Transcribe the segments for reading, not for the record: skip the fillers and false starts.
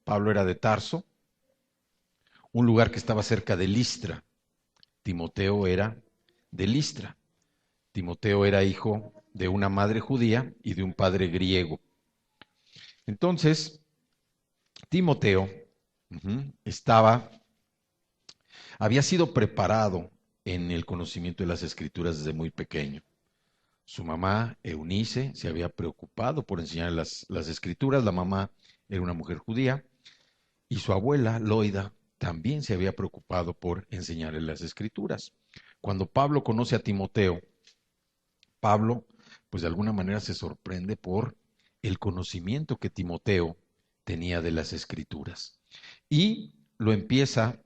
Pablo era de Tarso, un lugar que estaba cerca de Listra. Timoteo era de Listra. Timoteo era hijo de una madre judía y de un padre griego. Entonces, Timoteo había sido preparado en el conocimiento de las escrituras desde muy pequeño. Su mamá, Eunice, se había preocupado por enseñar las escrituras. La mamá era una mujer judía y su abuela, Loida, también se había preocupado por enseñarle las escrituras. Cuando Pablo conoce a Timoteo, Pablo, pues de alguna manera se sorprende por el conocimiento que Timoteo tenía de las escrituras y lo empieza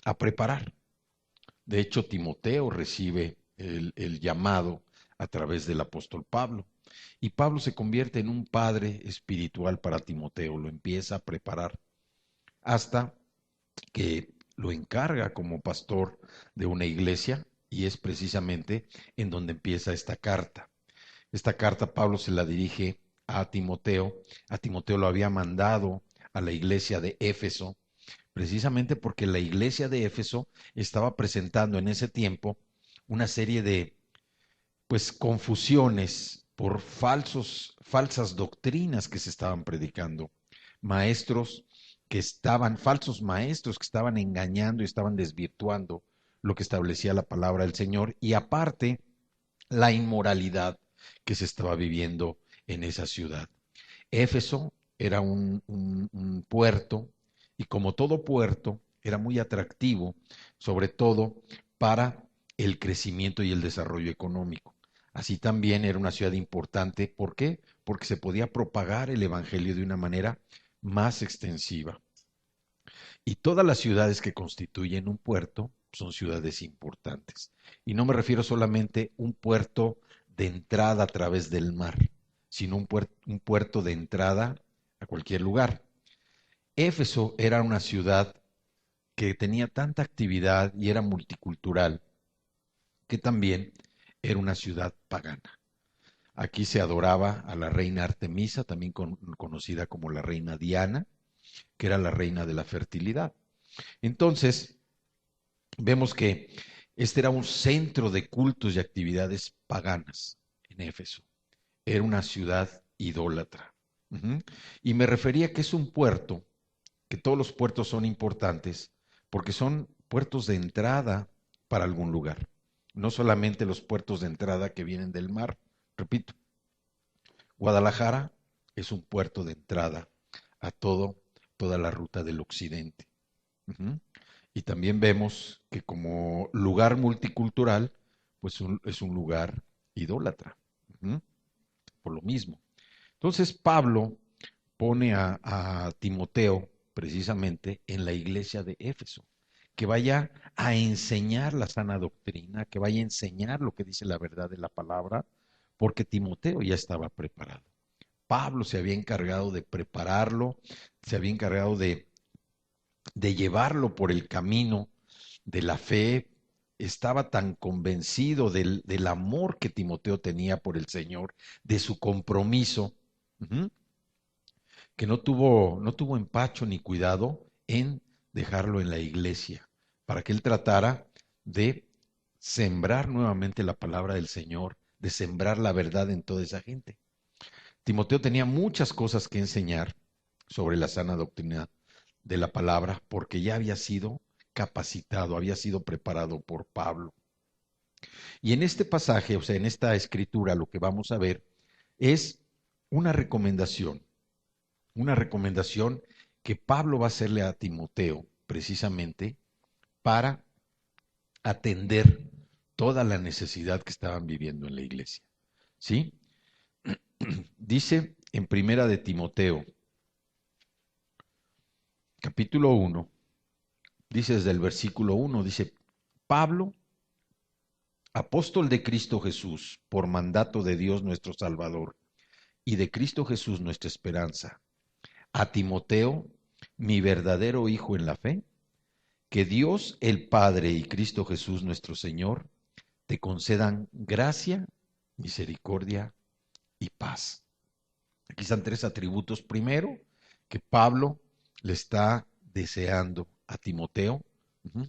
a preparar. De hecho, Timoteo recibe el llamado a través del apóstol Pablo. Y Pablo se convierte en un padre espiritual para Timoteo, lo empieza a preparar hasta que lo encarga como pastor de una iglesia y es precisamente en donde empieza esta carta. Esta carta Pablo se la dirige a Timoteo. A Timoteo lo había mandado a la iglesia de Éfeso, precisamente porque la iglesia de Éfeso estaba presentando en ese tiempo una serie de pues confusiones por falsas doctrinas que se estaban predicando, maestros falsos maestros que estaban engañando y estaban desvirtuando lo que establecía la palabra del Señor y aparte la inmoralidad que se estaba viviendo en esa ciudad. Éfeso era un puerto y como todo puerto era muy atractivo, sobre todo para el crecimiento y el desarrollo económico. Así también era una ciudad importante. ¿Por qué? Porque se podía propagar el Evangelio de una manera más extensiva. Y todas las ciudades que constituyen un puerto son ciudades importantes. Y no me refiero solamente a un puerto de entrada a través del mar, sino un puerto de entrada a cualquier lugar. Éfeso era una ciudad que tenía tanta actividad y era multicultural que también era una ciudad pagana. Aquí se adoraba a la reina Artemisa, también conocida como la reina Diana, que era la reina de la fertilidad. Entonces, vemos que este era un centro de cultos y actividades paganas en Éfeso. Era una ciudad idólatra. Ujú. Y me refería que es un puerto, que todos los puertos son importantes, porque son puertos de entrada para algún lugar. No solamente los puertos de entrada que vienen del mar. Repito, Guadalajara es un puerto de entrada a toda la ruta del occidente. Ujú. Y también vemos que como lugar multicultural, pues es un lugar idólatra, ujú, por lo mismo. Entonces Pablo pone a Timoteo precisamente en la iglesia de Éfeso, que vaya a enseñar la sana doctrina, que vaya a enseñar lo que dice la verdad de la palabra, porque Timoteo ya estaba preparado. Pablo se había encargado de prepararlo, se había encargado de llevarlo por el camino de la fe, estaba tan convencido del amor que Timoteo tenía por el Señor, de su compromiso, ujú, que no tuvo empacho ni cuidado en dejarlo en la iglesia, para que él tratara de sembrar nuevamente la palabra del Señor, de sembrar la verdad en toda esa gente. Timoteo tenía muchas cosas que enseñar sobre la sana doctrina de la palabra, porque ya había sido capacitado, había sido preparado por Pablo. Y en este pasaje, o sea, en esta escritura, lo que vamos a ver es una una recomendación que Pablo va a hacerle a Timoteo precisamente para atender toda la necesidad que estaban viviendo en la iglesia. ¿Sí? Dice en Primera de Timoteo, capítulo 1, dice desde el versículo 1, dice, Pablo, apóstol de Cristo Jesús, por mandato de Dios nuestro Salvador, y de Cristo Jesús nuestra esperanza, a Timoteo, mi verdadero hijo en la fe, que Dios el Padre y Cristo Jesús nuestro Señor te concedan gracia, misericordia y paz. Aquí están tres atributos. Primero, que Pablo le está deseando a Timoteo,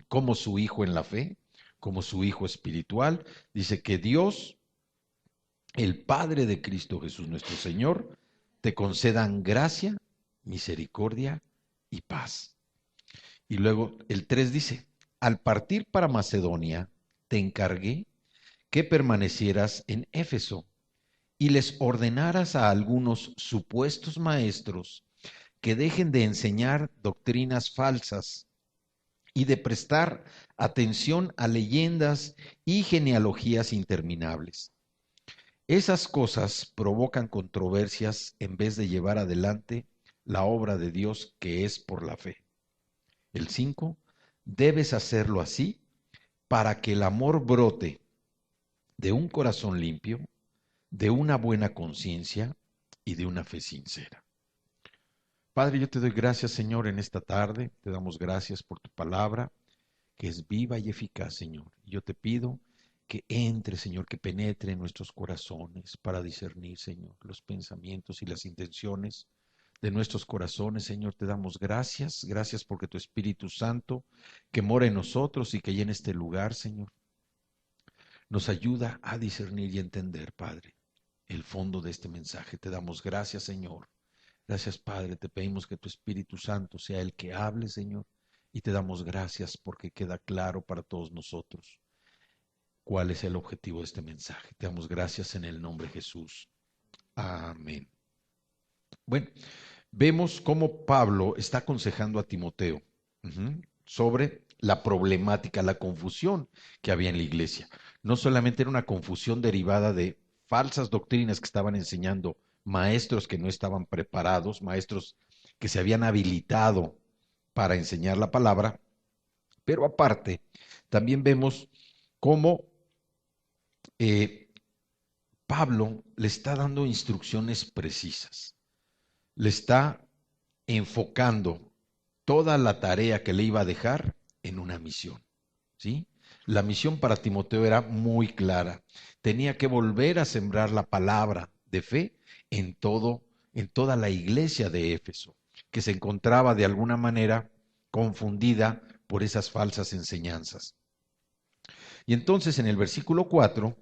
como su hijo en la fe, como su hijo espiritual. Dice que Dios, el Padre de Cristo Jesús nuestro Señor, te concedan gracia, misericordia y paz. Y luego el 3 dice, al partir para Macedonia, te encargué que permanecieras en Éfeso y les ordenaras a algunos supuestos maestros que dejen de enseñar doctrinas falsas y de prestar atención a leyendas y genealogías interminables. Esas cosas provocan controversias en vez de llevar adelante la obra de Dios que es por la fe. El 5, debes hacerlo así para que el amor brote de un corazón limpio, de una buena conciencia y de una fe sincera. Padre, yo te doy gracias, Señor, en esta tarde. Te damos gracias por tu palabra, que es viva y eficaz, Señor. Yo te pido que entre, Señor, que penetre en nuestros corazones para discernir, Señor, los pensamientos y las intenciones de nuestros corazones. Señor, te damos gracias. Gracias porque tu Espíritu Santo, que mora en nosotros y que llena este lugar, Señor, nos ayuda a discernir y entender, Padre, el fondo de este mensaje. Te damos gracias, Señor. Gracias, Padre. Te pedimos que tu Espíritu Santo sea el que hable, Señor, y te damos gracias porque queda claro para todos nosotros cuál es el objetivo de este mensaje. Te damos gracias en el nombre de Jesús. Amén. Bueno, vemos cómo Pablo está aconsejando a Timoteo sobre la problemática, la confusión que había en la iglesia. No solamente era una confusión derivada de falsas doctrinas que estaban enseñando maestros que no estaban preparados, maestros que se habían habilitado para enseñar la palabra, pero aparte, también vemos cómo Pablo le está dando instrucciones precisas, le está enfocando toda la tarea que le iba a dejar en una misión, ¿sí? La misión para Timoteo era muy clara. Tenía que volver a sembrar la palabra de fe en toda la iglesia de Éfeso, que se encontraba de alguna manera confundida por esas falsas enseñanzas. Y entonces en el versículo 4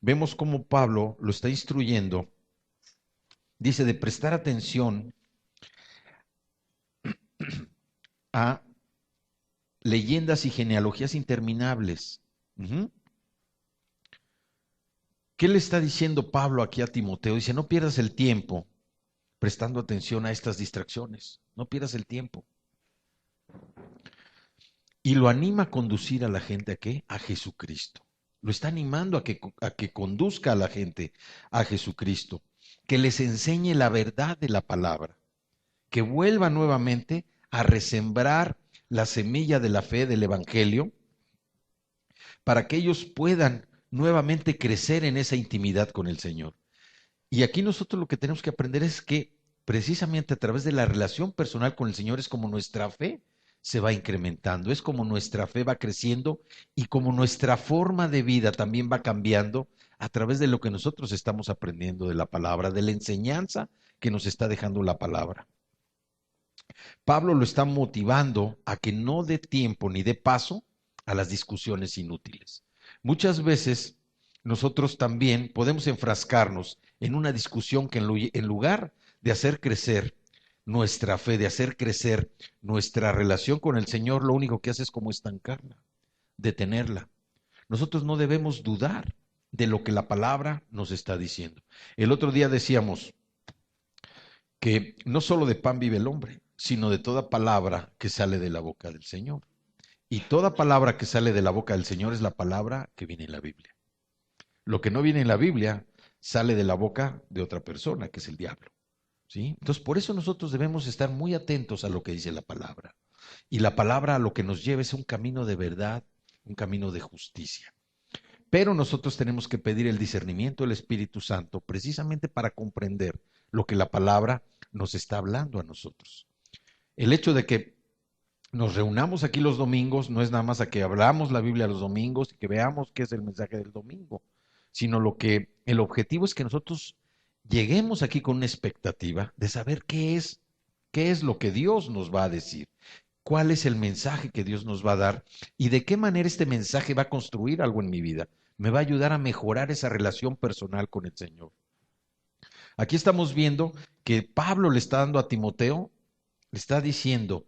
vemos cómo Pablo lo está instruyendo, dice de prestar atención a leyendas y genealogías interminables. ¿Qué le está diciendo Pablo aquí a Timoteo? Dice, no pierdas el tiempo prestando atención a estas distracciones, no pierdas el tiempo. Y lo anima a conducir a la gente ¿a qué? A Jesucristo. Lo está animando a que conduzca a la gente a Jesucristo, que les enseñe la verdad de la palabra, que vuelva nuevamente a resembrar la semilla de la fe del Evangelio, para que ellos puedan nuevamente crecer en esa intimidad con el Señor. Y aquí nosotros lo que tenemos que aprender es que precisamente a través de la relación personal con el Señor es como nuestra fe se va incrementando, es como nuestra fe va creciendo y como nuestra forma de vida también va cambiando a través de lo que nosotros estamos aprendiendo de la palabra, de la enseñanza que nos está dejando la palabra. Pablo lo está motivando a que no dé tiempo ni dé paso a las discusiones inútiles. Muchas veces nosotros también podemos enfrascarnos en una discusión que en lugar de hacer crecer nuestra fe, de hacer crecer nuestra relación con el Señor, lo único que hace es como estancarla, detenerla. Nosotros no debemos dudar de lo que la palabra nos está diciendo. El otro día decíamos que no solo de pan vive el hombre, sino de toda palabra que sale de la boca del Señor. Y toda palabra que sale de la boca del Señor es la palabra que viene en la Biblia. Lo que no viene en la Biblia sale de la boca de otra persona, que es el diablo. ¿Sí? Entonces, por eso nosotros debemos estar muy atentos a lo que dice la palabra. Y la palabra a lo que nos lleva es un camino de verdad, un camino de justicia. Pero nosotros tenemos que pedir el discernimiento del Espíritu Santo precisamente para comprender lo que la palabra nos está hablando a nosotros. El hecho de que nos reunamos aquí los domingos no es nada más a que hablamos la Biblia los domingos y que veamos qué es el mensaje del domingo, sino el objetivo es que nosotros lleguemos aquí con una expectativa de saber qué es ¿Qué es lo que Dios nos va a decir? ¿Cuál es el mensaje que Dios nos va a dar? ¿Y de qué manera este mensaje va a construir algo en mi vida? Me va a ayudar a mejorar esa relación personal con el Señor. Aquí estamos viendo que Pablo le está dando a Timoteo, le está diciendo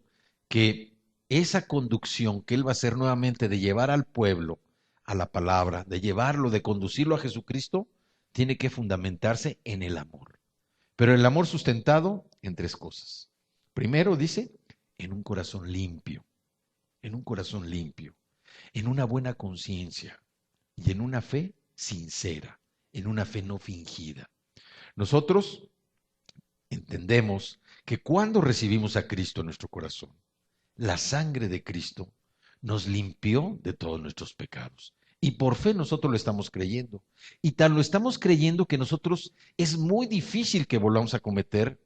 que esa conducción que él va a hacer nuevamente de llevar al pueblo a la palabra, de llevarlo, de conducirlo a Jesucristo, tiene que fundamentarse en el amor. Pero el amor sustentado en tres cosas. Primero dice, en un corazón limpio, en un corazón limpio, en una buena conciencia y en una fe sincera, en una fe no fingida. Nosotros entendemos que cuando recibimos a Cristo en nuestro corazón, la sangre de Cristo nos limpió de todos nuestros pecados. Y por fe nosotros lo estamos creyendo. Y tan lo estamos creyendo que nosotros es muy difícil que volvamos a cometer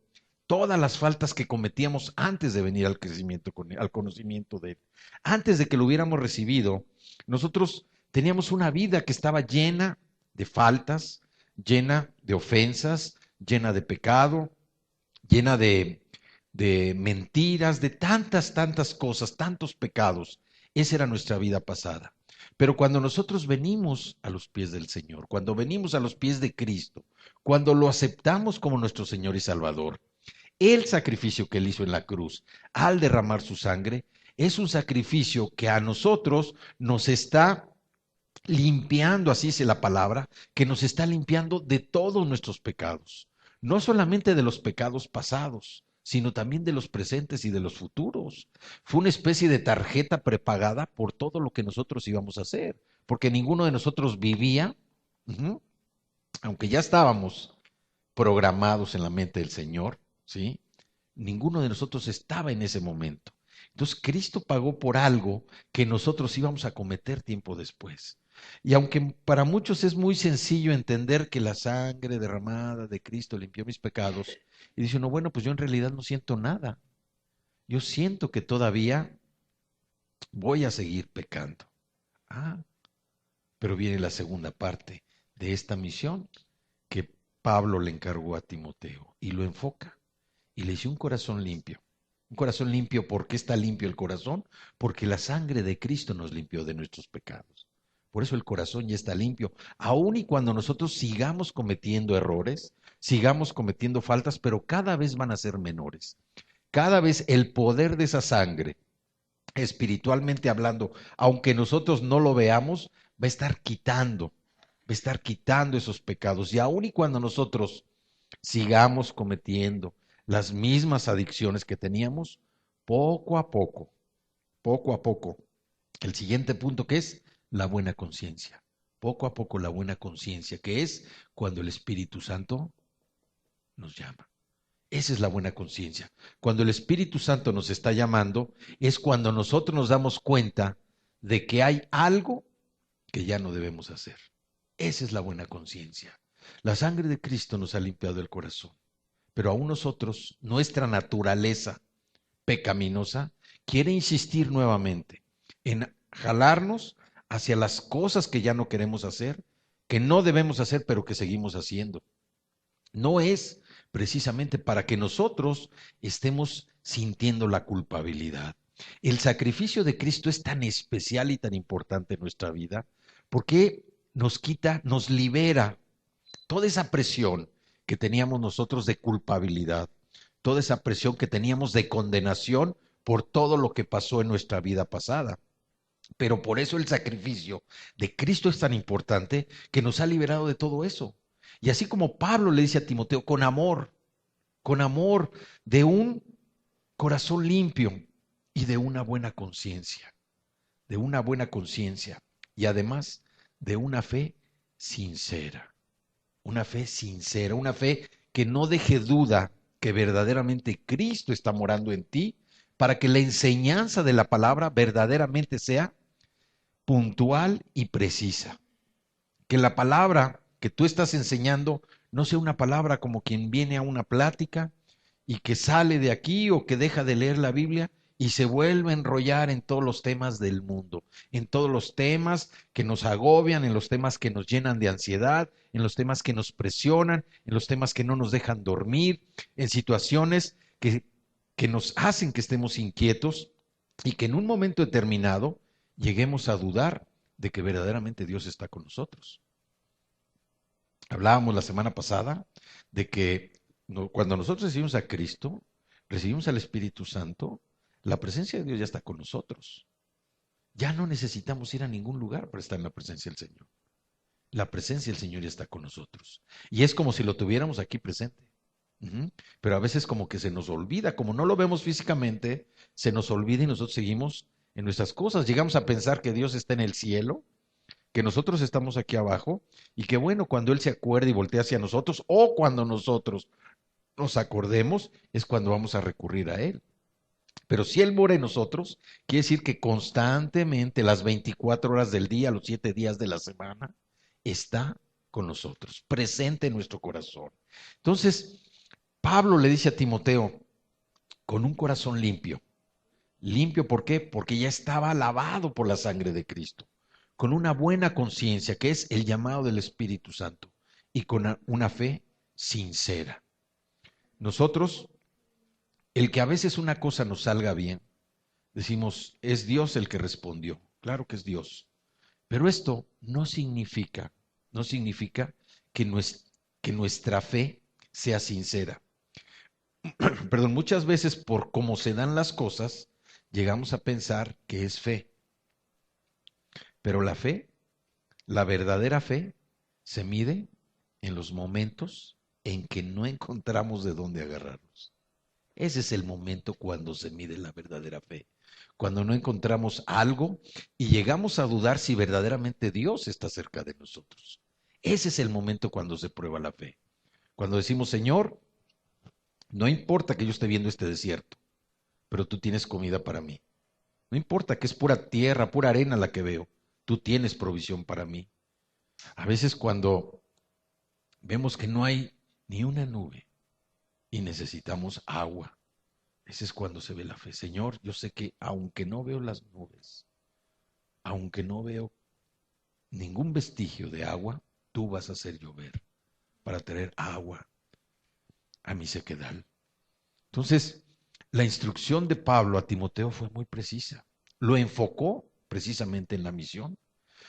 todas las faltas que cometíamos antes de venir al crecimiento, al conocimiento de Él. Antes de que lo hubiéramos recibido, nosotros teníamos una vida que estaba llena de faltas, llena de ofensas, llena de pecado, llena de mentiras, de tantas cosas, tantos pecados. Esa era nuestra vida pasada. Pero cuando nosotros venimos a los pies del Señor, cuando venimos a los pies de Cristo, cuando lo aceptamos como nuestro Señor y Salvador, el sacrificio que Él hizo en la cruz al derramar su sangre es un sacrificio que a nosotros nos está limpiando, así dice la palabra, que nos está limpiando de todos nuestros pecados, no solamente de los pecados pasados, sino también de los presentes y de los futuros. Fue una especie de tarjeta prepagada por todo lo que nosotros íbamos a hacer, porque ninguno de nosotros vivía, aunque ya estábamos programados en la mente del Señor, ¿sí? Ninguno de nosotros estaba en ese momento. Entonces Cristo pagó por algo que nosotros íbamos a cometer tiempo después. Y aunque para muchos es muy sencillo entender que la sangre derramada de Cristo limpió mis pecados, y dice uno, bueno, pues yo en realidad no siento nada. Yo siento que todavía voy a seguir pecando. Ah, pero viene la segunda parte de esta misión que Pablo le encargó a Timoteo y lo enfoca y le dice un corazón limpio. Un corazón limpio, ¿por qué está limpio el corazón? Porque la sangre de Cristo nos limpió de nuestros pecados. Por eso el corazón ya está limpio, aun y cuando nosotros sigamos cometiendo errores, sigamos cometiendo faltas, pero cada vez van a ser menores. Cada vez el poder de esa sangre, espiritualmente hablando, aunque nosotros no lo veamos, va a estar quitando esos pecados. Y aun y cuando nosotros sigamos cometiendo las mismas adicciones que teníamos, poco a poco, poco a poco, el siguiente punto que es la buena conciencia. Poco a poco la buena conciencia, que es cuando el Espíritu Santo nos llama. Esa es la buena conciencia. Cuando el Espíritu Santo nos está llamando, es cuando nosotros nos damos cuenta de que hay algo que ya no debemos hacer. Esa es la buena conciencia. La sangre de Cristo nos ha limpiado el corazón, pero aún nosotros, nuestra naturaleza pecaminosa, quiere insistir nuevamente en jalarnos hacia las cosas que ya no queremos hacer, que no debemos hacer, pero que seguimos haciendo. No es precisamente para que nosotros estemos sintiendo la culpabilidad. El sacrificio de Cristo es tan especial y tan importante en nuestra vida porque nos quita, nos libera toda esa presión que teníamos nosotros de culpabilidad, toda esa presión que teníamos de condenación por todo lo que pasó en nuestra vida pasada. Pero por eso el sacrificio de Cristo es tan importante que nos ha liberado de todo eso. Y así como Pablo le dice a Timoteo, con amor, de un corazón limpio y de una buena conciencia, de una buena conciencia y además de una fe sincera, una fe que no deje duda que verdaderamente Cristo está morando en ti, para que la enseñanza de la palabra verdaderamente sea puntual y precisa. Que la palabra que tú estás enseñando no sea una palabra como quien viene a una plática y que sale de aquí o que deja de leer la Biblia y se vuelve a enrollar en todos los temas del mundo, en todos los temas que nos agobian, en los temas que nos llenan de ansiedad, en los temas que nos presionan, en los temas que no nos dejan dormir, en situaciones que que nos hacen que estemos inquietos y que en un momento determinado lleguemos a dudar de que verdaderamente Dios está con nosotros. Hablábamos la semana pasada de que cuando nosotros recibimos a Cristo, recibimos al Espíritu Santo, la presencia de Dios ya está con nosotros. Ya no necesitamos ir a ningún lugar para estar en la presencia del Señor. La presencia del Señor ya está con nosotros. Y es como si lo tuviéramos aquí presente. Pero a veces como que se nos olvida, como no lo vemos físicamente, se nos olvida y nosotros seguimos en nuestras cosas. Llegamos a pensar que Dios está en el cielo, que nosotros estamos aquí abajo y que bueno, cuando Él se acuerde y voltee hacia nosotros o cuando nosotros nos acordemos, es cuando vamos a recurrir a Él. Pero si Él mora en nosotros, quiere decir que constantemente, las 24 horas del día, los 7 días de la semana, está con nosotros, presente en nuestro corazón. Entonces, Pablo le dice a Timoteo, con un corazón limpio. Limpio, ¿por qué? Porque ya estaba lavado por la sangre de Cristo. Con una buena conciencia, que es el llamado del Espíritu Santo. Y con una fe sincera. Nosotros, el que a veces una cosa nos salga bien, decimos, es Dios el que respondió. Claro que es Dios. Pero esto no significa que nuestra fe sea sincera. Perdón, muchas veces por cómo se dan las cosas, llegamos a pensar que es fe. Pero la fe, la verdadera fe, se mide en los momentos en que no encontramos de dónde agarrarnos. Ese es el momento cuando se mide la verdadera fe. Cuando no encontramos algo y llegamos a dudar si verdaderamente Dios está cerca de nosotros. Ese es el momento cuando se prueba la fe. Cuando decimos, Señor, no importa que yo esté viendo este desierto, pero tú tienes comida para mí. No importa que es pura tierra, pura arena la que veo, tú tienes provisión para mí. A veces cuando vemos que no hay ni una nube y necesitamos agua, ese es cuando se ve la fe. Señor, yo sé que aunque no veo las nubes, aunque no veo ningún vestigio de agua, tú vas a hacer llover para traer agua a mi sequedal. Entonces, la instrucción de Pablo a Timoteo fue muy precisa. Lo enfocó precisamente en la misión.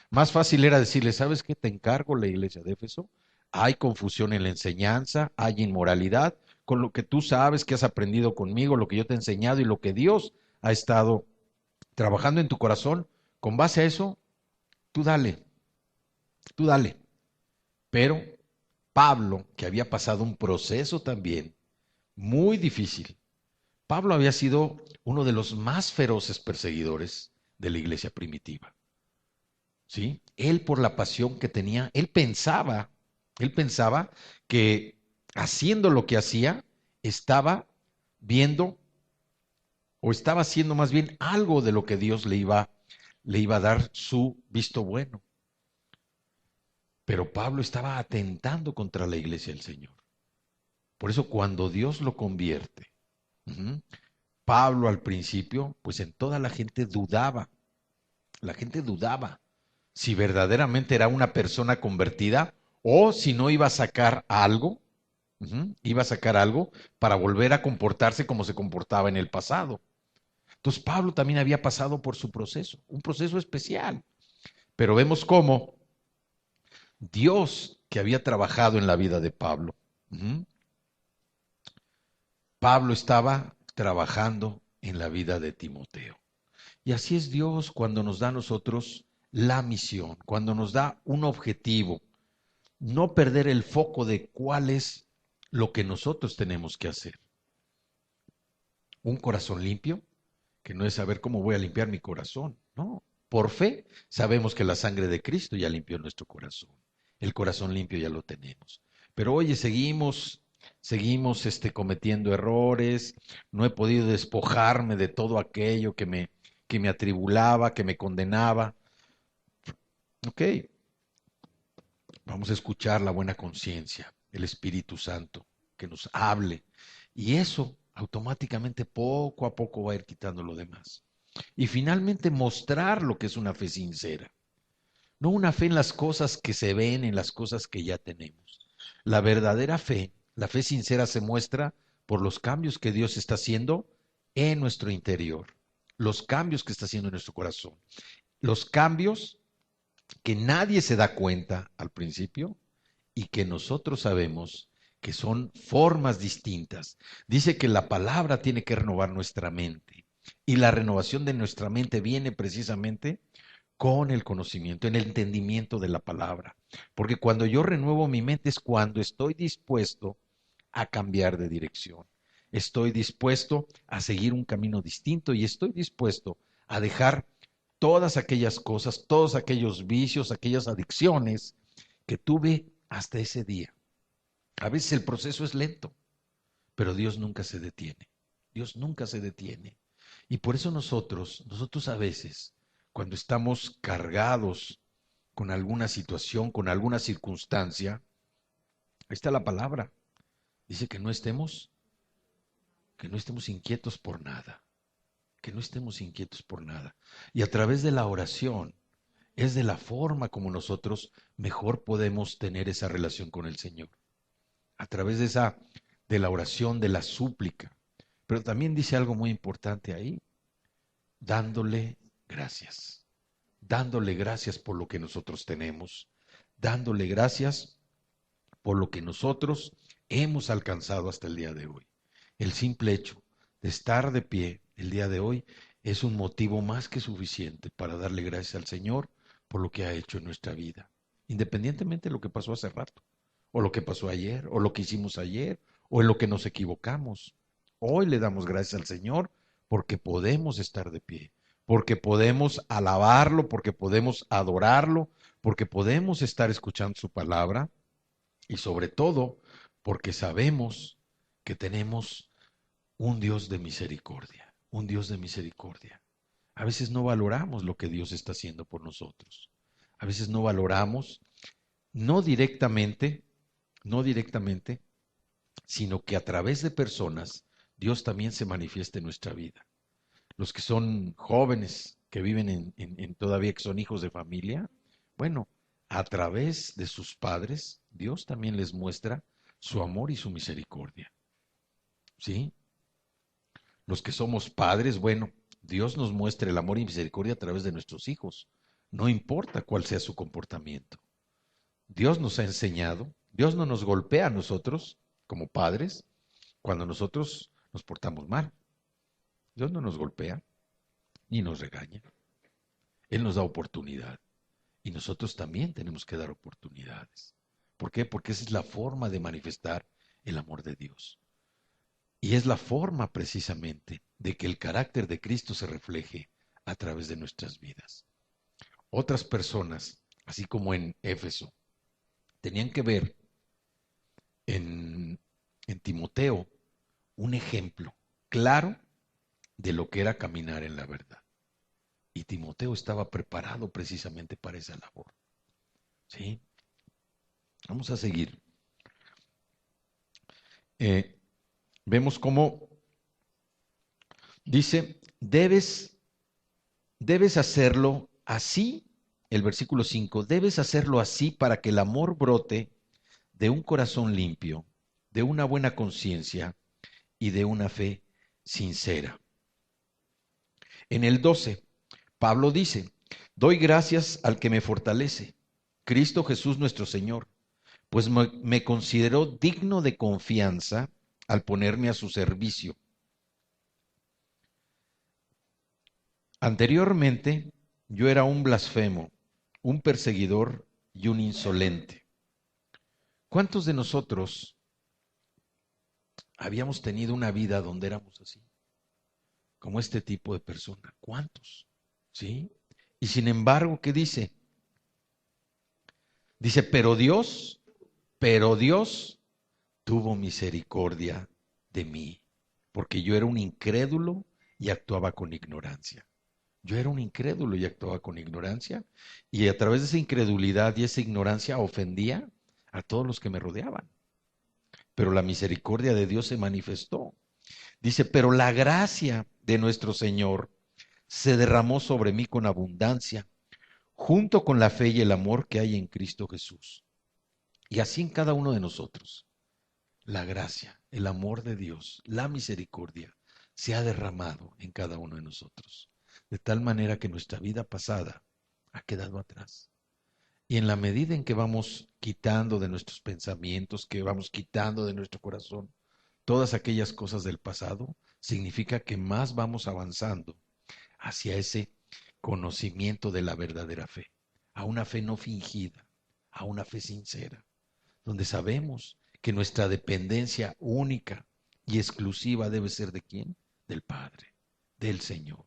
Más fácil era decirle, ¿sabes qué? Te encargo la iglesia de Éfeso. Hay confusión en la enseñanza, hay inmoralidad, con lo que tú sabes que has aprendido conmigo, lo que yo te he enseñado y lo que Dios ha estado trabajando en tu corazón. Con base a eso, tú dale, tú dale. Pero Pablo, que había pasado un proceso también muy difícil, Pablo había sido uno de los más feroces perseguidores de la iglesia primitiva. ¿Sí? Él por la pasión que tenía, él pensaba que haciendo lo que hacía, estaba viendo o estaba haciendo más bien algo de lo que Dios le iba a dar su visto bueno. Pero Pablo estaba atentando contra la iglesia del Señor. Por eso cuando Dios lo convierte, Pablo al principio, pues en toda la gente dudaba si verdaderamente era una persona convertida o si no iba a sacar algo, iba a sacar algo para volver a comportarse como se comportaba en el pasado. Entonces Pablo también había pasado por su proceso, un proceso especial, pero vemos cómo Dios que había trabajado en la vida de Pablo, Pablo estaba trabajando en la vida de Timoteo. Y así es Dios cuando nos da a nosotros la misión, cuando nos da un objetivo, no perder el foco de cuál es lo que nosotros tenemos que hacer. Un corazón limpio, que no es saber cómo voy a limpiar mi corazón, no. Por fe sabemos que la sangre de Cristo ya limpió nuestro corazón. El corazón limpio ya lo tenemos. Pero oye, seguimos cometiendo errores, no he podido despojarme de todo aquello que me atribulaba, que me condenaba. Ok, vamos a escuchar la buena conciencia, el Espíritu Santo, que nos hable. Y eso automáticamente poco a poco va a ir quitando lo demás. Y finalmente mostrar lo que es una fe sincera. No una fe en las cosas que se ven, en las cosas que ya tenemos. La verdadera fe, la fe sincera se muestra por los cambios que Dios está haciendo en nuestro interior, los cambios que está haciendo en nuestro corazón, los cambios que nadie se da cuenta al principio y que nosotros sabemos que son formas distintas. Dice que la palabra tiene que renovar nuestra mente y la renovación de nuestra mente viene precisamente con el conocimiento, en el entendimiento de la palabra. Porque cuando yo renuevo mi mente es cuando estoy dispuesto a cambiar de dirección. Estoy dispuesto a seguir un camino distinto y estoy dispuesto a dejar todas aquellas cosas, todos aquellos vicios, aquellas adicciones que tuve hasta ese día. A veces el proceso es lento, pero Dios nunca se detiene. Dios nunca se detiene. Y por eso nosotros a veces, cuando estamos cargados con alguna situación, con alguna circunstancia, ahí está la palabra. Dice que no estemos inquietos por nada, que no estemos inquietos por nada. Y a través de la oración es de la forma como nosotros mejor podemos tener esa relación con el Señor. A través de la oración, de la súplica. Pero también dice algo muy importante ahí, dándole gracias. Dándole gracias por lo que nosotros tenemos, dándole gracias por lo que nosotros hemos alcanzado hasta el día de hoy. El simple hecho de estar de pie el día de hoy es un motivo más que suficiente para darle gracias al Señor por lo que ha hecho en nuestra vida, independientemente de lo que pasó hace rato, o lo que pasó ayer, o lo que hicimos ayer, o en lo que nos equivocamos. Hoy le damos gracias al Señor porque podemos estar de pie, porque podemos alabarlo, porque podemos adorarlo, porque podemos estar escuchando su palabra y sobre todo porque sabemos que tenemos un Dios de misericordia, un Dios de misericordia. A veces no valoramos lo que Dios está haciendo por nosotros. A veces no valoramos, no directamente, no directamente, sino que a través de personas Dios también se manifiesta en nuestra vida. Los que son jóvenes, que viven todavía que son hijos de familia, bueno, a través de sus padres, Dios también les muestra su amor y su misericordia. ¿Sí? Los que somos padres, bueno, Dios nos muestra el amor y misericordia a través de nuestros hijos. No importa cuál sea su comportamiento. Dios nos ha enseñado, Dios no nos golpea a nosotros como padres cuando nosotros nos portamos mal. Dios no nos golpea ni nos regaña. Él nos da oportunidad y nosotros también tenemos que dar oportunidades. ¿Por qué? Porque esa es la forma de manifestar el amor de Dios. Y es la forma precisamente de que el carácter de Cristo se refleje a través de nuestras vidas. Otras personas, así como en Éfeso, tenían que ver en Timoteo un ejemplo claro de lo que era caminar en la verdad. Y Timoteo estaba preparado precisamente para esa labor. ¿Sí? Vamos a seguir. Vemos cómo dice, debes hacerlo así, el versículo 5, debes hacerlo así para que el amor brote de un corazón limpio, de una buena conciencia y de una fe sincera. En el 12, Pablo dice, doy gracias al que me fortalece, Cristo Jesús nuestro Señor, pues me consideró digno de confianza al ponerme a su servicio. Anteriormente, yo era un blasfemo, un perseguidor y un insolente. ¿Cuántos de nosotros habíamos tenido una vida donde éramos así? Como este tipo de persona. ¿Cuántos? ¿Sí? Y sin embargo, ¿qué dice? Dice, pero Dios tuvo misericordia de mí, porque yo era un incrédulo y actuaba con ignorancia. Yo era un incrédulo y actuaba con ignorancia, y a través de esa incredulidad y esa ignorancia ofendía a todos los que me rodeaban. Pero la misericordia de Dios se manifestó. Dice, pero la gracia de nuestro Señor se derramó sobre mí con abundancia, junto con la fe y el amor que hay en Cristo Jesús. Y así en cada uno de nosotros, la gracia, el amor de Dios, la misericordia, se ha derramado en cada uno de nosotros, de tal manera que nuestra vida pasada ha quedado atrás. Y en la medida en que vamos quitando de nuestros pensamientos, que vamos quitando de nuestro corazón todas aquellas cosas del pasado, significa que más vamos avanzando hacia ese conocimiento de la verdadera fe, a una fe no fingida, a una fe sincera, donde sabemos que nuestra dependencia única y exclusiva debe ser ¿de quién? Del Padre, del Señor.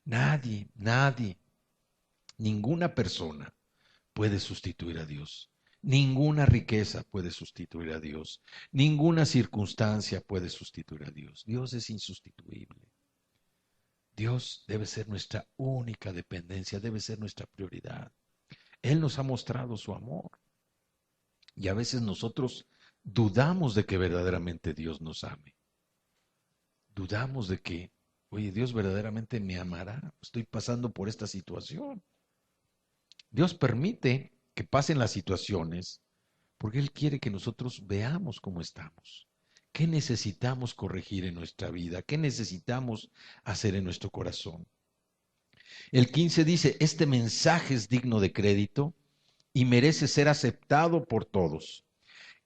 Nadie, ninguna persona puede sustituir a Dios. Ninguna riqueza puede sustituir a Dios. Ninguna circunstancia puede sustituir a Dios. Dios es insustituible. Dios debe ser nuestra única dependencia, debe ser nuestra prioridad. Él nos ha mostrado su amor. Y a veces nosotros dudamos de que verdaderamente Dios nos ame. Dudamos de que, oye, Dios verdaderamente me amará. Estoy pasando por esta situación. Dios permite que pasen las situaciones porque Él quiere que nosotros veamos cómo estamos. ¿Qué necesitamos corregir en nuestra vida? ¿Qué necesitamos hacer en nuestro corazón? El 15 dice, este mensaje es digno de crédito y merece ser aceptado por todos,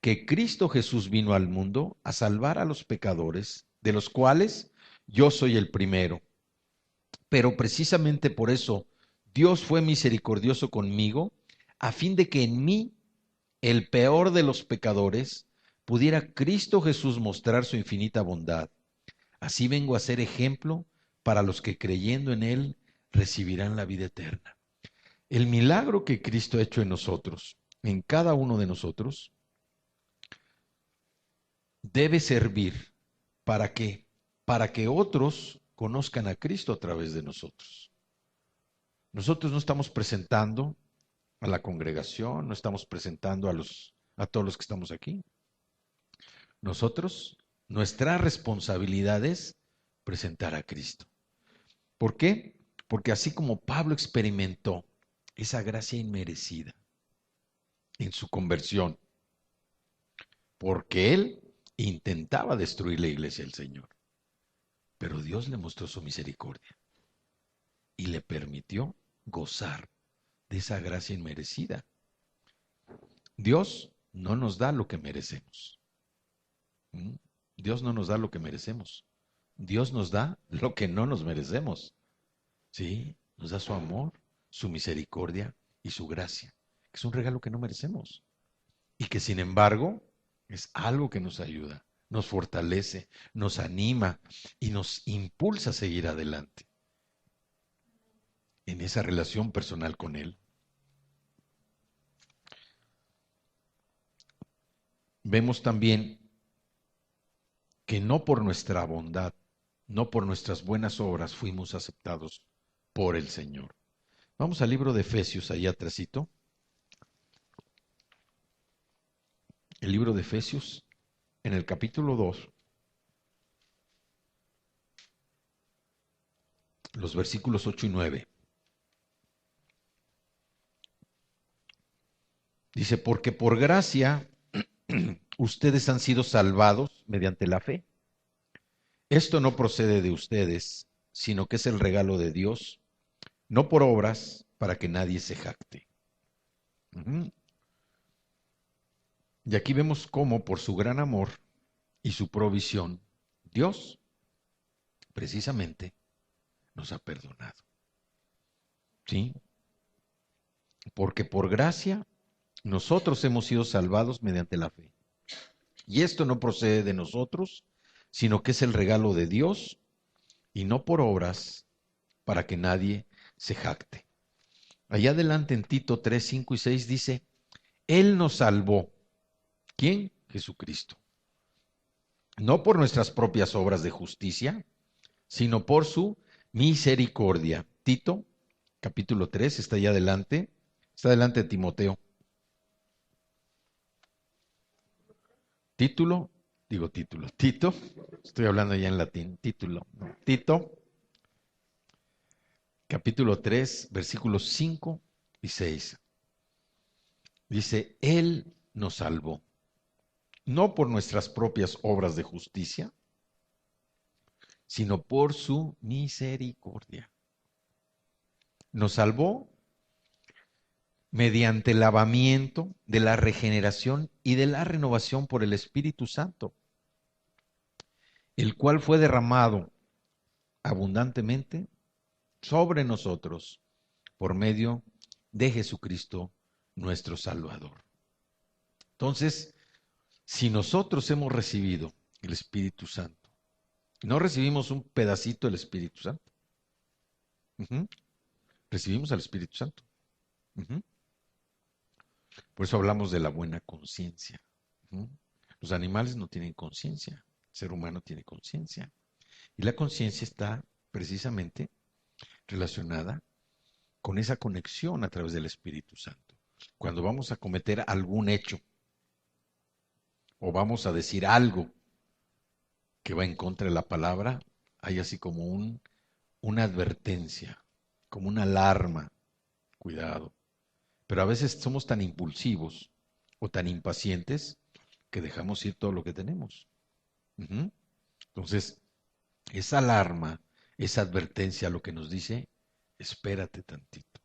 que Cristo Jesús vino al mundo a salvar a los pecadores, de los cuales yo soy el primero. Pero precisamente por eso Dios fue misericordioso conmigo, a fin de que en mí, el peor de los pecadores, pudiera Cristo Jesús mostrar su infinita bondad. Así vengo a ser ejemplo para los que creyendo en Él recibirán la vida eterna. El milagro que Cristo ha hecho en nosotros, en cada uno de nosotros, debe servir para que otros conozcan a Cristo a través de nosotros. Nosotros no estamos presentando a la congregación, no estamos presentando a todos los que estamos aquí. Nosotros, nuestra responsabilidad es presentar a Cristo. ¿Por qué? Porque así como Pablo experimentó esa gracia inmerecida en su conversión, porque él intentaba destruir la iglesia del Señor, pero Dios le mostró su misericordia y le permitió gozar de esa gracia inmerecida. Dios no nos da lo que merecemos. Dios no nos da lo que merecemos. Dios nos da lo que no nos merecemos. Sí, nos da su amor, su misericordia y su gracia, que es un regalo que no merecemos y que sin embargo es algo que nos ayuda, nos fortalece, nos anima y nos impulsa a seguir adelante en esa relación personal con Él. Vemos también que no por nuestra bondad, no por nuestras buenas obras fuimos aceptados por el Señor. Vamos al libro de Efesios, ahí atrásito. El libro de Efesios, en el capítulo 2, los versículos 8 y 9. Dice, porque por gracia ustedes han sido salvados mediante la fe. Esto no procede de ustedes, sino que es el regalo de Dios, no por obras, para que nadie se jacte. Y aquí vemos cómo por su gran amor y su provisión, Dios precisamente nos ha perdonado. ¿Sí? Porque por gracia nosotros hemos sido salvados mediante la fe. Y esto no procede de nosotros, sino que es el regalo de Dios y no por obras para que nadie se jacte. Allá adelante en Tito 3, 5 y 6 dice, Él nos salvó. ¿Quién? Jesucristo. No por nuestras propias obras de justicia, sino por su misericordia. Tito, capítulo 3, está allá adelante. Está adelante de Timoteo. Título, Tito, estoy hablando ya en latín, título, no, Tito, capítulo 3, versículos 5 y 6. Dice, Él nos salvó, no por nuestras propias obras de justicia, sino por su misericordia. Nos salvó mediante el lavamiento de la regeneración y de la renovación por el Espíritu Santo, el cual fue derramado abundantemente sobre nosotros por medio de Jesucristo nuestro Salvador. Entonces, si nosotros hemos recibido el Espíritu Santo, no recibimos un pedacito del Espíritu Santo, uh-huh. Recibimos al Espíritu Santo. Uh-huh. Por eso hablamos de la buena conciencia. Uh-huh. Los animales no tienen conciencia, el ser humano tiene conciencia. Y la conciencia está precisamente relacionada con esa conexión a través del Espíritu Santo. Cuando vamos a cometer algún hecho o vamos a decir algo que va en contra de la palabra, hay así como una advertencia, como una alarma. Cuidado. Pero a veces somos tan impulsivos o tan impacientes que dejamos ir todo lo que tenemos. Uh-huh. Entonces, esa alarma, esa advertencia lo que nos dice, espérate tantito,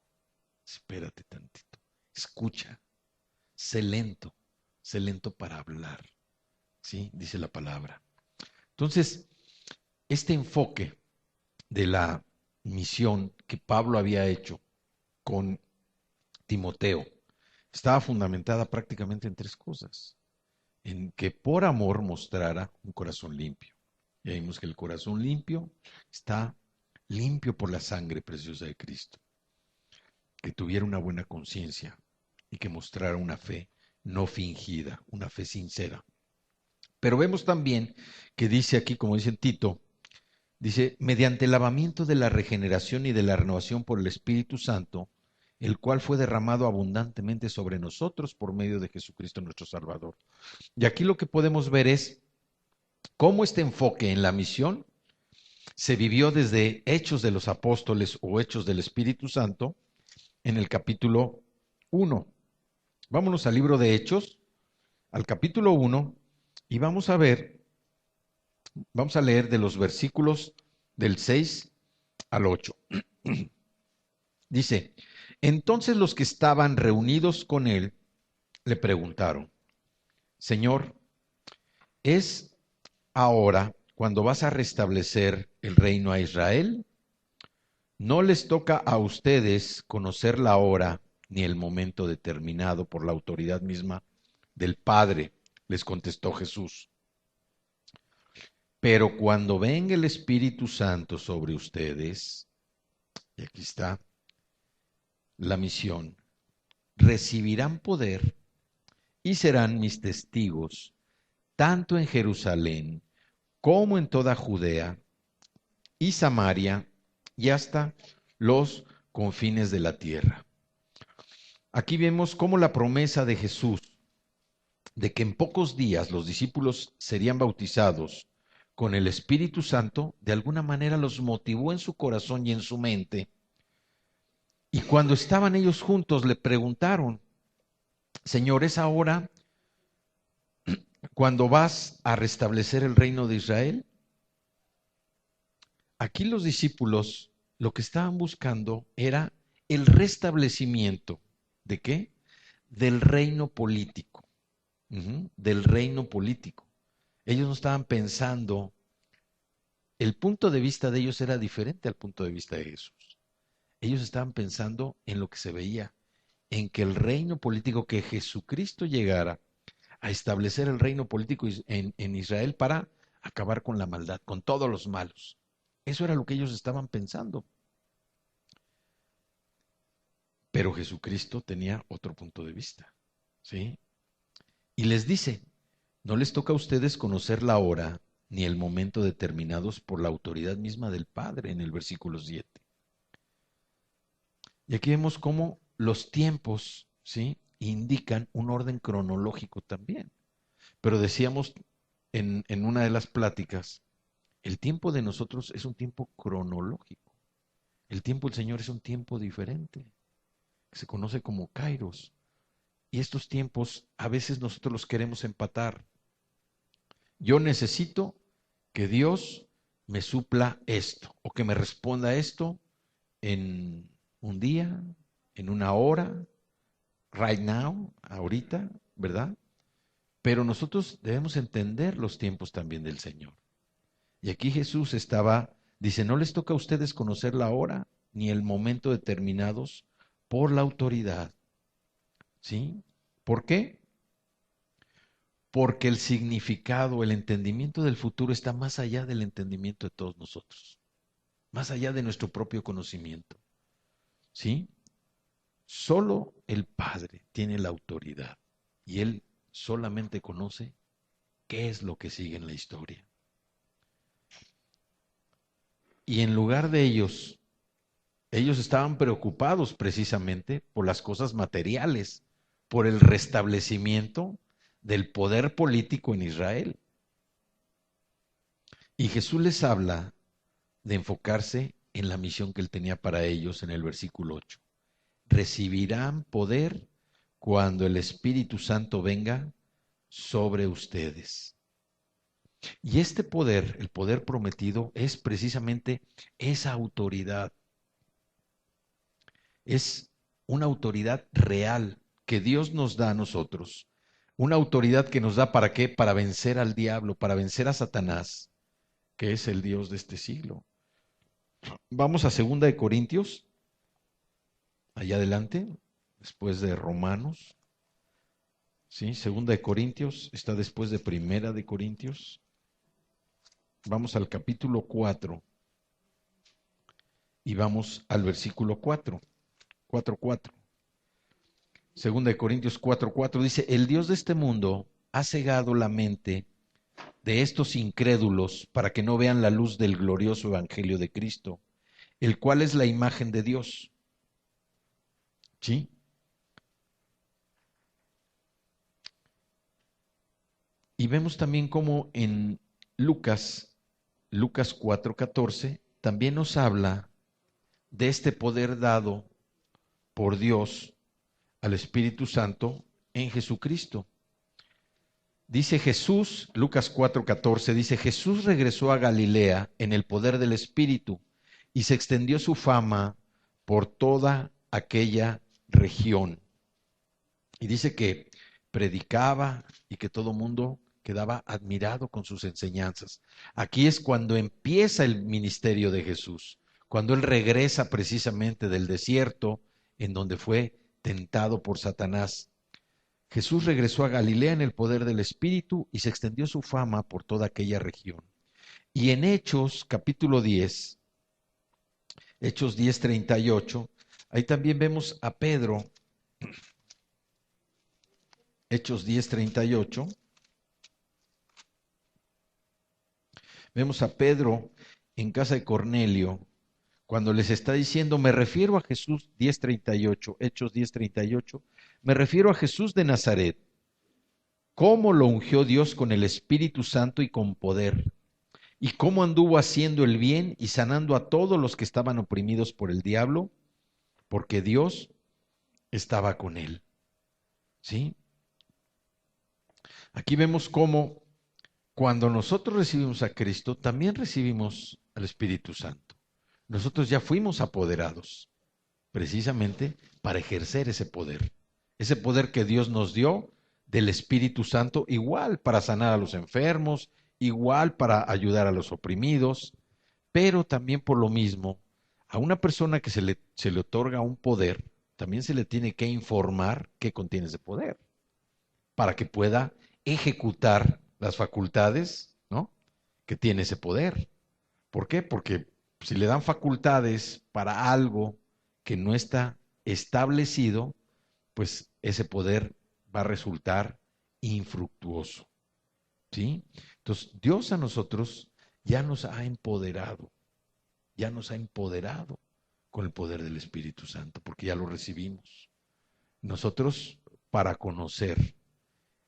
escucha, sé lento para hablar, ¿sí? Dice la palabra. Entonces, este enfoque de la misión que Pablo había hecho con Timoteo estaba fundamentada prácticamente en tres cosas. En que por amor mostrara un corazón limpio. Ya vimos que el corazón limpio está limpio por la sangre preciosa de Cristo. Que tuviera una buena conciencia y que mostrara una fe no fingida, una fe sincera. Pero vemos también que dice aquí, como dice en Tito, dice, mediante el lavamiento de la regeneración y de la renovación por el Espíritu Santo, el cual fue derramado abundantemente sobre nosotros por medio de Jesucristo nuestro Salvador. Y aquí lo que podemos ver es cómo este enfoque en la misión se vivió desde Hechos de los Apóstoles o Hechos del Espíritu Santo en el capítulo 1. Vámonos al libro de Hechos, al capítulo 1, y vamos a leer de los versículos del 6 al 8. Dice, entonces los que estaban reunidos con él le preguntaron, Señor, ¿es ahora cuando vas a restablecer el reino a Israel? No les toca a ustedes conocer la hora ni el momento determinado por la autoridad misma del Padre, les contestó Jesús. Pero cuando venga el Espíritu Santo sobre ustedes, y aquí está la misión, recibirán poder y serán mis testigos, tanto en Jerusalén como en toda Judea y Samaria y hasta los confines de la tierra. Aquí vemos cómo la promesa de Jesús de que en pocos días los discípulos serían bautizados con el Espíritu Santo, de alguna manera los motivó en su corazón y en su mente. Y cuando estaban ellos juntos le preguntaron, Señor, ¿es ahora cuando vas a restablecer el reino de Israel? Aquí los discípulos lo que estaban buscando era el restablecimiento. ¿De qué? Del reino político. Del reino político. Ellos no estaban pensando, el punto de vista de ellos era diferente al punto de vista de Jesús. Ellos estaban pensando en lo que se veía, en que el reino político, que Jesucristo llegara a establecer el reino político en Israel para acabar con la maldad, con todos los malos. Eso era lo que ellos estaban pensando. Pero Jesucristo tenía otro punto de vista, ¿sí? Y les dice, no les toca a ustedes conocer la hora ni el momento determinados por la autoridad misma del Padre, en el versículo 7. Y aquí vemos cómo los tiempos, ¿sí?, indican un orden cronológico también. Pero decíamos en una de las pláticas, el tiempo de nosotros es un tiempo cronológico. El tiempo del Señor es un tiempo diferente, que se conoce como Kairos. Y estos tiempos a veces nosotros los queremos empatar. Yo necesito que Dios me supla esto o que me responda esto en un día, en una hora, right now, ahorita, ¿verdad? Pero nosotros debemos entender los tiempos también del Señor. Y aquí Jesús dice, no les toca a ustedes conocer la hora ni el momento determinados por la autoridad. ¿Sí? ¿Por qué? Porque el significado, el entendimiento del futuro está más allá del entendimiento de todos nosotros, más allá de nuestro propio conocimiento. ¿Sí? Solo el Padre tiene la autoridad y Él solamente conoce qué es lo que sigue en la historia. Y en lugar de ellos estaban preocupados precisamente por las cosas materiales, por el restablecimiento del poder político en Israel. Y Jesús les habla de enfocarse en la misión que Él tenía para ellos en el versículo 8. Recibirán poder cuando el Espíritu Santo venga sobre ustedes. Y este poder, el poder prometido, es precisamente esa autoridad. Es una autoridad real que Dios nos da a nosotros. Una autoridad que nos da ¿para qué? Para vencer al diablo, para vencer a Satanás, que es el Dios de este siglo. Vamos a 2 Corintios, allá adelante, después de Romanos. ¿Sí? 2 Corintios está después de 1 Corintios. Vamos al capítulo 4 y vamos al versículo 4. 4:4. 2 Corintios 4:4 dice, el Dios de este mundo ha cegado la mente de estos incrédulos para que no vean la luz del glorioso evangelio de Cristo, el cual es la imagen de Dios. ¿Sí? Y vemos también como en Lucas 4:14, también nos habla de este poder dado por Dios al Espíritu Santo en Jesucristo. Dice Jesús, Lucas 4:14, dice, Jesús regresó a Galilea en el poder del Espíritu y se extendió su fama por toda aquella región. Y dice que predicaba y que todo mundo quedaba admirado con sus enseñanzas. Aquí es cuando empieza el ministerio de Jesús, cuando Él regresa precisamente del desierto en donde fue tentado por Satanás. Jesús regresó a Galilea en el poder del Espíritu y se extendió su fama por toda aquella región. Y en Hechos capítulo 10, Hechos 10:38, ahí también vemos a Pedro, Hechos 10:38, vemos a Pedro en casa de Cornelio, cuando les está diciendo, me refiero a Jesús 10:38, Hechos 10:38, me refiero a Jesús de Nazaret, cómo lo ungió Dios con el Espíritu Santo y con poder, y cómo anduvo haciendo el bien y sanando a todos los que estaban oprimidos por el diablo, porque Dios estaba con él. ¿Sí? Aquí vemos cómo cuando nosotros recibimos a Cristo, también recibimos al Espíritu Santo. Nosotros ya fuimos apoderados, precisamente para ejercer ese poder que Dios nos dio del Espíritu Santo, igual para sanar a los enfermos, igual para ayudar a los oprimidos, pero también por lo mismo, a una persona que se le otorga un poder, también se le tiene que informar qué contiene ese poder, para que pueda ejecutar las facultades, ¿no?, que tiene ese poder. ¿Por qué? Porque si le dan facultades para algo que no está establecido, pues ese poder va a resultar infructuoso. ¿Sí? Entonces, Dios a nosotros ya nos ha empoderado con el poder del Espíritu Santo, porque ya lo recibimos. Nosotros, para conocer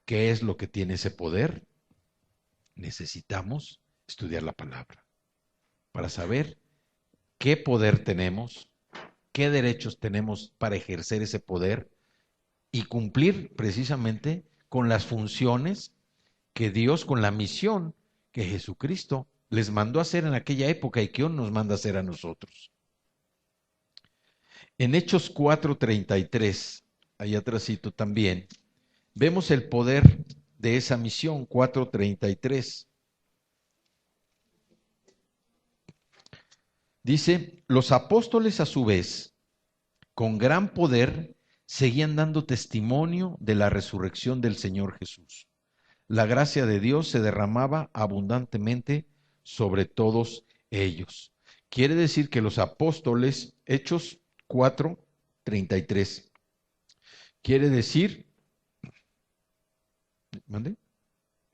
qué es lo que tiene ese poder, necesitamos estudiar la palabra, para saber qué poder tenemos, qué derechos tenemos para ejercer ese poder y cumplir precisamente con las funciones que Dios, con la misión que Jesucristo les mandó a hacer en aquella época y que hoy nos manda a hacer a nosotros. En Hechos 4:33, ahí atrásito también, vemos el poder de esa misión, 4:33. Dice, los apóstoles a su vez, con gran poder, seguían dando testimonio de la resurrección del Señor Jesús. La gracia de Dios se derramaba abundantemente sobre todos ellos. Quiere decir que los apóstoles, Hechos 4:33, quiere decir, ¿mande?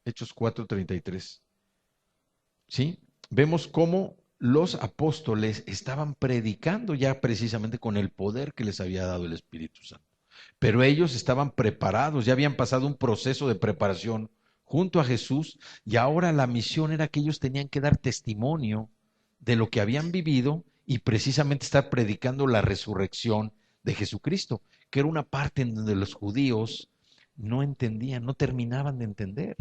Hechos 4:33, ¿sí? Vemos cómo los apóstoles estaban predicando ya precisamente con el poder que les había dado el Espíritu Santo. Pero ellos estaban preparados, ya habían pasado un proceso de preparación junto a Jesús y ahora la misión era que ellos tenían que dar testimonio de lo que habían vivido y precisamente estar predicando la resurrección de Jesucristo, que era una parte en donde los judíos no entendían, no terminaban de entender.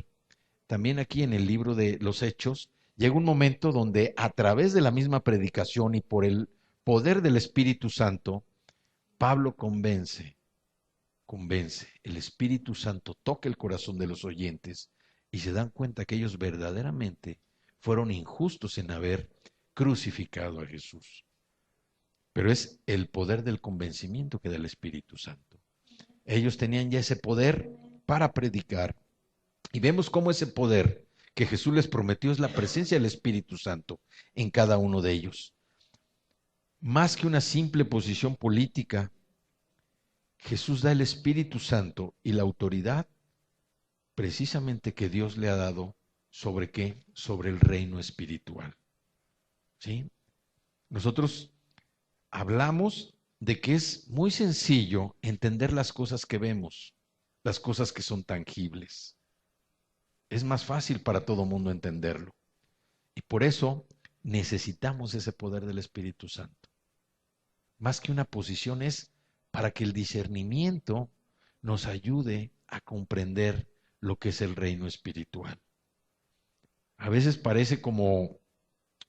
También aquí en el libro de los Hechos llega un momento donde a través de la misma predicación y por el poder del Espíritu Santo, Pablo convence, el Espíritu Santo toca el corazón de los oyentes y se dan cuenta que ellos verdaderamente fueron injustos en haber crucificado a Jesús. Pero es el poder del convencimiento que da el Espíritu Santo. Ellos tenían ya ese poder para predicar. Y vemos cómo ese poder que Jesús les prometió es la presencia del Espíritu Santo en cada uno de ellos. Más que una simple posición política, Jesús da el Espíritu Santo y la autoridad precisamente que Dios le ha dado sobre qué, sobre el reino espiritual. ¿Sí? Nosotros hablamos de que es muy sencillo entender las cosas que vemos, las cosas que son tangibles. Es más fácil para todo mundo entenderlo. Y por eso necesitamos ese poder del Espíritu Santo. Más que una posición es para que el discernimiento nos ayude a comprender lo que es el reino espiritual. A veces parece como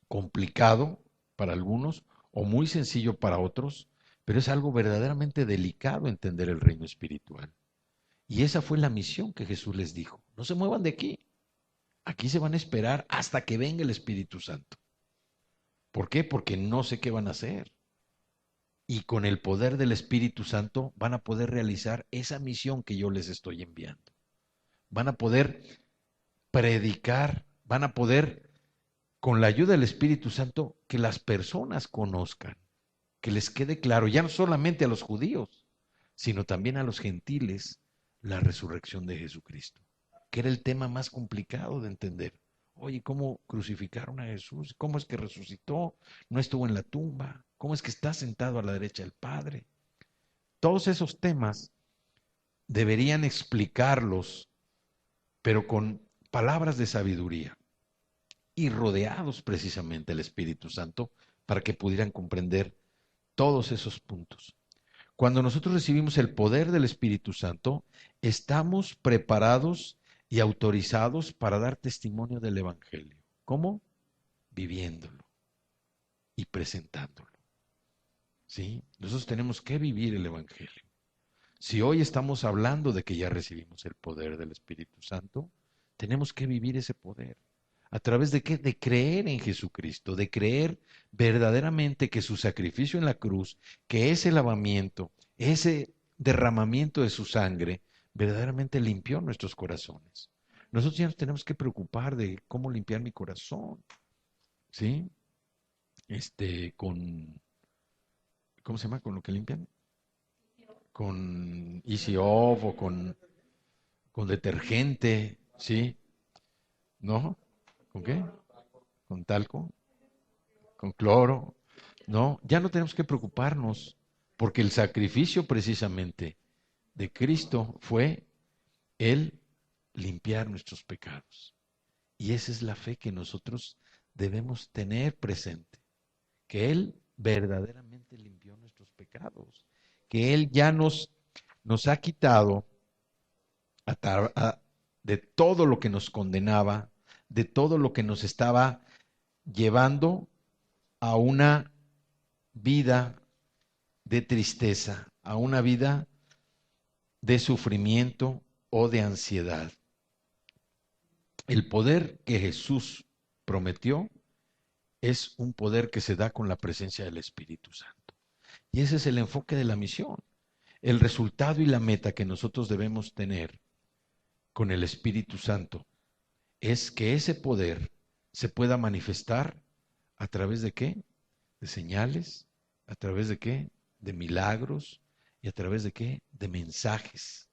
complicado para algunos o muy sencillo para otros, pero es algo verdaderamente delicado entender el reino espiritual. Y esa fue la misión que Jesús les dijo. No se muevan de aquí. Aquí se van a esperar hasta que venga el Espíritu Santo. ¿Por qué? Porque no sé qué van a hacer. Y con el poder del Espíritu Santo van a poder realizar esa misión que yo les estoy enviando. Van a poder predicar, van a poder, con la ayuda del Espíritu Santo, que las personas conozcan, que les quede claro, ya no solamente a los judíos, sino también a los gentiles, la resurrección de Jesucristo, que era el tema más complicado de entender. Oye, ¿cómo crucificaron a Jesús? ¿Cómo es que resucitó? ¿No estuvo en la tumba? ¿Cómo es que está sentado a la derecha del Padre? Todos esos temas deberían explicarlos, pero con palabras de sabiduría y rodeados precisamente del Espíritu Santo para que pudieran comprender todos esos puntos. Cuando nosotros recibimos el poder del Espíritu Santo, estamos preparados y autorizados para dar testimonio del Evangelio. ¿Cómo? Viviéndolo y presentándolo. ¿Sí? Nosotros tenemos que vivir el Evangelio. Si hoy estamos hablando de que ya recibimos el poder del Espíritu Santo, tenemos que vivir ese poder. ¿A través de qué? De creer en Jesucristo, de creer verdaderamente que su sacrificio en la cruz, que ese lavamiento, ese derramamiento de su sangre, verdaderamente limpió nuestros corazones. Nosotros ya nos tenemos que preocupar de cómo limpiar mi corazón, ¿sí? ¿Cómo se llama? ¿Con lo que limpian? Con Easy Off o con detergente, ¿sí? ¿No? ¿Con qué? ¿Con talco? ¿Con cloro? No, ya no tenemos que preocuparnos, porque el sacrificio precisamente de Cristo fue el limpiar nuestros pecados. Y esa es la fe que nosotros debemos tener presente, que Él verdaderamente limpió nuestros pecados, que Él ya nos ha quitado a, de todo lo que nos condenaba, de todo lo que nos estaba llevando a una vida de tristeza, a una vida de sufrimiento o de ansiedad. El poder que Jesús prometió es un poder que se da con la presencia del Espíritu Santo. Y ese es el enfoque de la misión. El resultado y la meta que nosotros debemos tener con el Espíritu Santo es que ese poder se pueda manifestar a través de qué? De señales, a través de qué? De milagros y a través de qué? De mensajes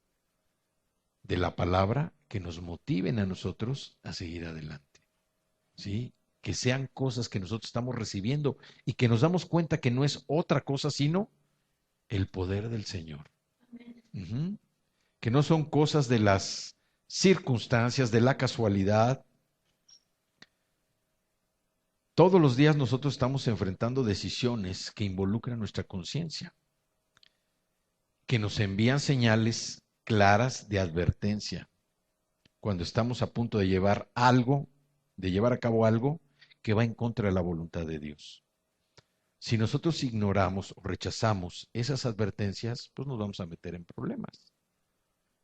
de la palabra que nos motiven a nosotros a seguir adelante. ¿Sí? Que sean cosas que nosotros estamos recibiendo y que nos damos cuenta que no es otra cosa sino el poder del Señor. Que no son cosas de las circunstancias, de la casualidad. Todos los días nosotros estamos enfrentando decisiones que involucran nuestra conciencia, que nos envían señales claras de advertencia cuando estamos a punto de llevar a cabo algo que va en contra de la voluntad de Dios. Si nosotros ignoramos o rechazamos esas advertencias, pues nos vamos a meter en problemas.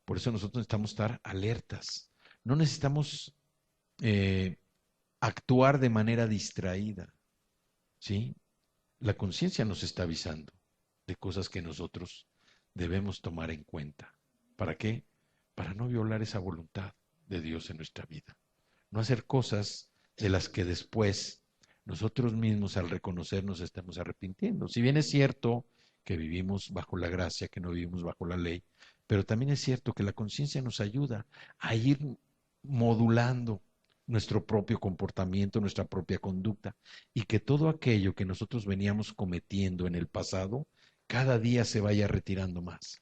Por eso nosotros necesitamos estar alertas. No necesitamos actuar de manera distraída. ¿Sí? La conciencia nos está avisando de cosas que nosotros debemos tomar en cuenta. ¿Para qué? Para no violar esa voluntad de Dios en nuestra vida. No hacer cosas de las que después nosotros mismos al reconocernos estemos arrepintiendo. Si bien es cierto que vivimos bajo la gracia, que no vivimos bajo la ley, pero también es cierto que la conciencia nos ayuda a ir modulando nuestro propio comportamiento, nuestra propia conducta, y que todo aquello que nosotros veníamos cometiendo en el pasado, cada día se vaya retirando más.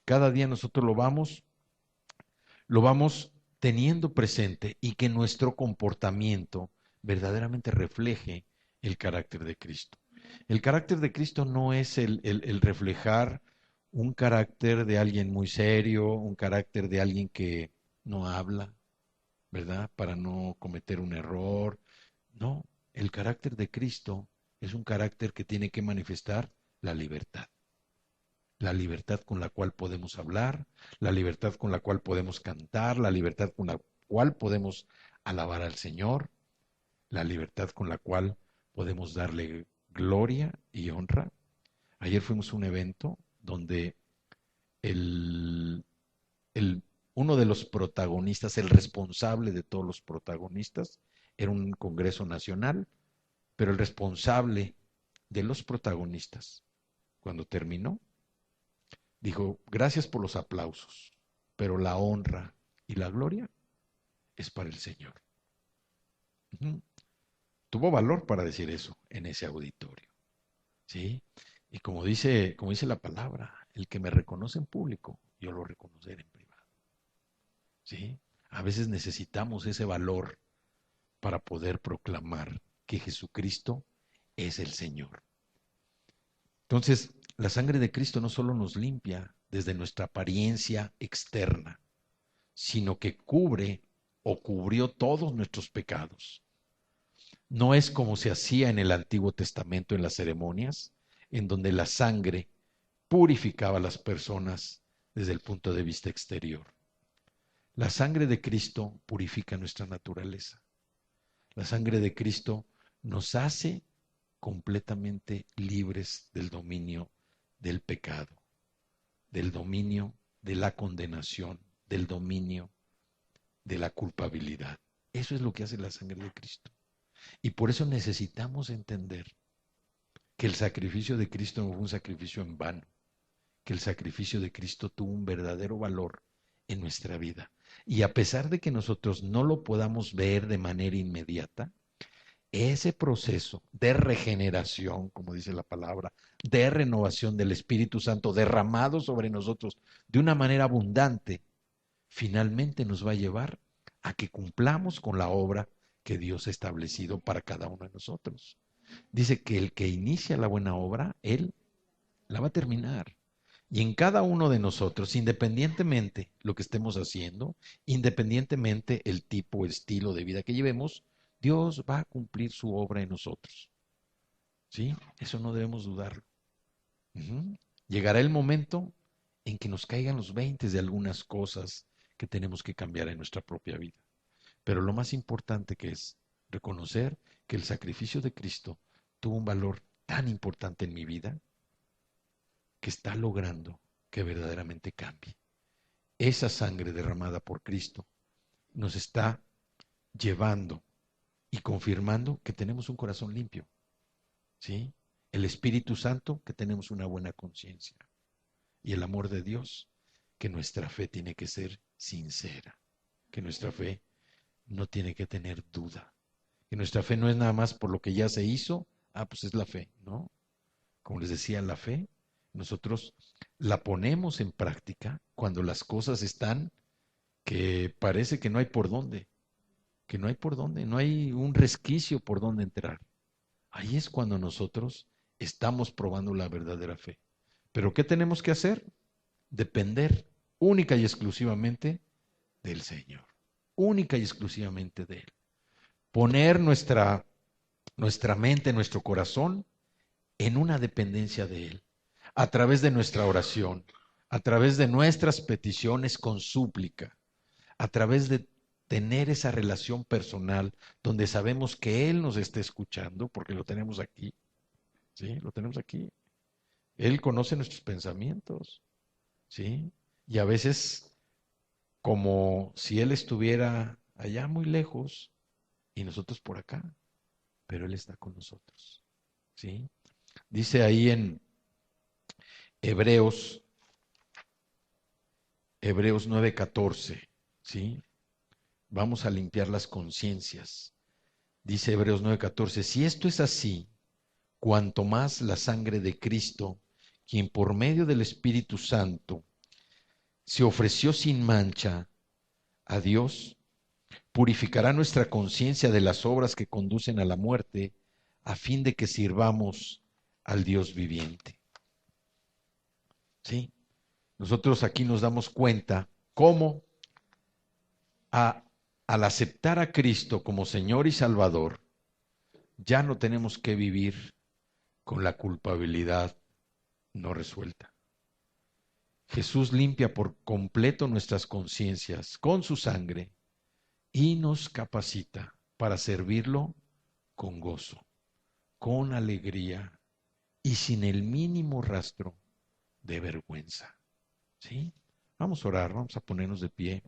Cada día nosotros lo vamos teniendo presente y que nuestro comportamiento verdaderamente refleje el carácter de Cristo. El carácter de Cristo no es el reflejar un carácter de alguien muy serio, un carácter de alguien que no habla, ¿verdad? Para no cometer un error. No, el carácter de Cristo es un carácter que tiene que manifestar la libertad. La libertad con la cual podemos hablar, la libertad con la cual podemos cantar, la libertad con la cual podemos alabar al Señor, la libertad con la cual podemos darle gloria y honra. Ayer fuimos a un evento donde el, uno de los protagonistas, el responsable de todos los protagonistas, era un congreso nacional, pero el responsable de los protagonistas, cuando terminó, dijo, gracias por los aplausos, pero la honra y la gloria es para el Señor. Tuvo valor para decir eso en ese auditorio. ¿Sí? Y como dice la palabra, el que me reconoce en público, yo lo reconoceré en privado. ¿Sí? A veces necesitamos ese valor para poder proclamar que Jesucristo es el Señor. Entonces, la sangre de Cristo no solo nos limpia desde nuestra apariencia externa, sino que cubre o cubrió todos nuestros pecados. No es como se hacía en el Antiguo Testamento en las ceremonias, en donde la sangre purificaba a las personas desde el punto de vista exterior. La sangre de Cristo purifica nuestra naturaleza. La sangre de Cristo nos hace completamente libres del dominio del pecado, del dominio de la condenación, del dominio de la culpabilidad. Eso es lo que hace la sangre de Cristo. Y por eso necesitamos entender que el sacrificio de Cristo no fue un sacrificio en vano, que el sacrificio de Cristo tuvo un verdadero valor en nuestra vida. Y a pesar de que nosotros no lo podamos ver de manera inmediata, ese proceso de regeneración, como dice la palabra, de renovación del Espíritu Santo derramado sobre nosotros de una manera abundante, finalmente nos va a llevar a que cumplamos con la obra que Dios ha establecido para cada uno de nosotros. Dice que el que inicia la buena obra, Él la va a terminar. Y en cada uno de nosotros, independientemente lo que estemos haciendo, independientemente el tipo, el estilo de vida que llevemos, Dios va a cumplir su obra en nosotros. ¿Sí? Eso no debemos dudarlo. Ujú. Llegará el momento en que nos caigan los veintes de algunas cosas que tenemos que cambiar en nuestra propia vida. Pero lo más importante que es reconocer que el sacrificio de Cristo tuvo un valor tan importante en mi vida que está logrando que verdaderamente cambie. Esa sangre derramada por Cristo nos está llevando y confirmando que tenemos un corazón limpio, ¿sí? El Espíritu Santo, que tenemos una buena conciencia. Y el amor de Dios, que nuestra fe tiene que ser sincera, que nuestra fe no tiene que tener duda, que nuestra fe no es nada más por lo que ya se hizo, pues es la fe, ¿no? Como les decía, la fe, nosotros la ponemos en práctica cuando las cosas están que parece que no hay por dónde, que no hay por dónde, no hay un resquicio por dónde entrar. Ahí es cuando nosotros estamos probando la verdadera fe. Pero ¿qué tenemos que hacer? Depender única y exclusivamente del Señor, única y exclusivamente de Él. Poner nuestra mente, nuestro corazón en una dependencia de Él, a través de nuestra oración, a través de nuestras peticiones con súplica, a través de tener esa relación personal donde sabemos que Él nos está escuchando, porque lo tenemos aquí, ¿sí? Lo tenemos aquí. Él conoce nuestros pensamientos, ¿sí? Y a veces como si Él estuviera allá muy lejos y nosotros por acá, pero Él está con nosotros, ¿sí? Dice ahí en Hebreos, Hebreos 9:14, ¿sí? Vamos a limpiar las conciencias. Dice Hebreos 9:14, si esto es así, cuanto más la sangre de Cristo, quien por medio del Espíritu Santo se ofreció sin mancha a Dios, purificará nuestra conciencia de las obras que conducen a la muerte, a fin de que sirvamos al Dios viviente. ¿Sí? Nosotros aquí nos damos cuenta cómo al aceptar a Cristo como Señor y Salvador, ya no tenemos que vivir con la culpabilidad no resuelta. Jesús limpia por completo nuestras conciencias con su sangre y nos capacita para servirlo con gozo, con alegría y sin el mínimo rastro de vergüenza. ¿Sí? Vamos a orar, vamos a ponernos de pie.